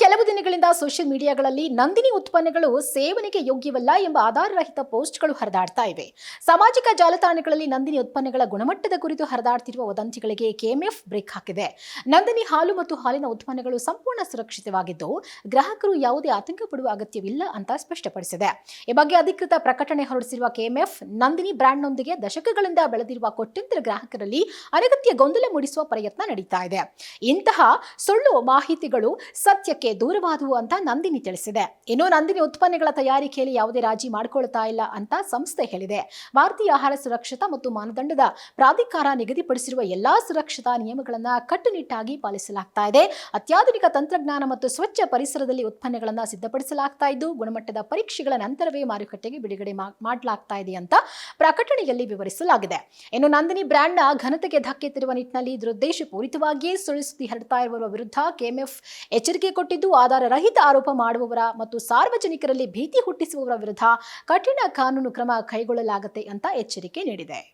ಕೆಲವು ದಿನಗಳಿಂದ ಸೋಷಿಯಲ್ ಮೀಡಿಯಾಗಳಲ್ಲಿ ನಂದಿನಿ ಉತ್ಪನ್ನಗಳು ಸೇವನೆಗೆ ಯೋಗ್ಯವಲ್ಲ ಎಂಬ ಆಧಾರರಹಿತ ಪೋಸ್ಟ್ಗಳು ಹರಿದಾಡ್ತಾ ಇವೆ. ಸಾಮಾಜಿಕ ಜಾಲತಾಣಗಳಲ್ಲಿ ನಂದಿನಿ ಉತ್ಪನ್ನಗಳ ಗುಣಮಟ್ಟದ ಕುರಿತು ಹರಿದಾಡ್ತಿರುವ ವದಂತಿಗಳಿಗೆ ಕೆಎಂಎಫ್ ಬ್ರೇಕ್ ಹಾಕಿದೆ. ನಂದಿನಿ ಹಾಲು ಮತ್ತು ಹಾಲಿನ ಉತ್ಪನ್ನಗಳು ಸಂಪೂರ್ಣ ಸುರಕ್ಷಿತವಾಗಿದ್ದು ಗ್ರಾಹಕರು ಯಾವುದೇ ಆತಂಕ ಪಡುವ ಅಗತ್ಯವಿಲ್ಲ ಅಂತ ಸ್ಪಷ್ಟಪಡಿಸಿದೆ. ಈ ಬಗ್ಗೆ ಅಧಿಕೃತ ಪ್ರಕಟಣೆ ಹೊರಡಿಸಿರುವ ಕೆಎಂಎಫ್ ನಂದಿನಿ ಬ್ರ್ಯಾಂಡ್ನೊಂದಿಗೆ ದಶಕಗಳಿಂದ ಬೆಳೆದಿರುವ ಕೋಟ್ಯಂತರ ಗ್ರಾಹಕರಲ್ಲಿ ಅನಗತ್ಯ ಗೊಂದಲ ಮೂಡಿಸುವ ಪ್ರಯತ್ನ ನಡೀತಾ ಇದೆ. ಇಂತಹ ಸುಳ್ಳು ಮಾಹಿತಿಗಳು ಸತ್ಯಕ್ಕೆ ದೂರವಾದವು ಅಂತ ನಂದಿನಿ ತಿಳಿಸಿದೆ. ಇನ್ನು ನಂದಿನಿ ಉತ್ಪನ್ನಗಳ ತಯಾರಿಕೆಯಲ್ಲಿ ಯಾವುದೇ ರಾಜಿ ಮಾಡಿಕೊಳ್ತಾ ಇಲ್ಲ ಅಂತ ಸಂಸ್ಥೆ ಹೇಳಿದೆ. ಭಾರತೀಯ ಆಹಾರ ಸುರಕ್ಷತಾ ಮತ್ತು ಮಾನದಂಡದ ಪ್ರಾಧಿಕಾರ ನಿಗದಿಪಡಿಸಿರುವ ಎಲ್ಲಾ ಸುರಕ್ಷತಾ ನಿಯಮಗಳನ್ನು ಕಟ್ಟುನಿಟ್ಟಾಗಿ ಪಾಲಿಸಲಾಗ್ತಾ ಇದೆ. ಅತ್ಯಾಧುನಿಕ ತಂತ್ರಜ್ಞಾನ ಮತ್ತು ಸ್ವಚ್ಛ ಪರಿಸರದಲ್ಲಿ ಉತ್ಪನ್ನಗಳನ್ನು ಸಿದ್ಧಪಡಿಸಲಾಗ್ತಾ ಇದ್ದು ಗುಣಮಟ್ಟದ ಪರೀಕ್ಷೆಗಳ ನಂತರವೇ ಮಾರುಕಟ್ಟೆಗೆ ಬಿಡುಗಡೆ ಮಾಡಲಾಗ್ತಾ ಇದೆ ಅಂತ ಪ್ರಕಟಣೆಯಲ್ಲಿ ವಿವರಿಸಲಾಗಿದೆ. ಇನ್ನು ನಂದಿನಿ ಬ್ರ್ಯಾಂಡ್ನ ಘನತೆಗೆ ಧಕ್ಕೆ ತರುವ ನಿಟ್ಟಿನಲ್ಲಿ ದುರುದ್ದೇಶಪೂರಿತವಾಗಿಯೇ ಸುಳ್ಳು ಸುದ್ದಿ ಹರಡ್ತಾ ಇರುವವರ ವಿರುದ್ಧ ಕೆಎಂಎಫ್ ಎಚ್ಚರಿಕೆ ಕೊಟ್ಟಿದ್ದು ಆಧಾರ ರಹಿತ ಆರೋಪ ಮಾಡುವವರ ಮತ್ತು ಸಾರ್ವಜನಿಕರಲ್ಲಿ ಭೀತಿ ಹುಟ್ಟಿಸುವವರ ವಿರುದ್ಧ ಕಠಿಣ ಕಾನೂನು ಕ್ರಮ ಕೈಗೊಳ್ಳಲಾಗುತ್ತೆ ಅಂತ ಎಚ್ಚರಿಕೆ ನೀಡಿದೆ.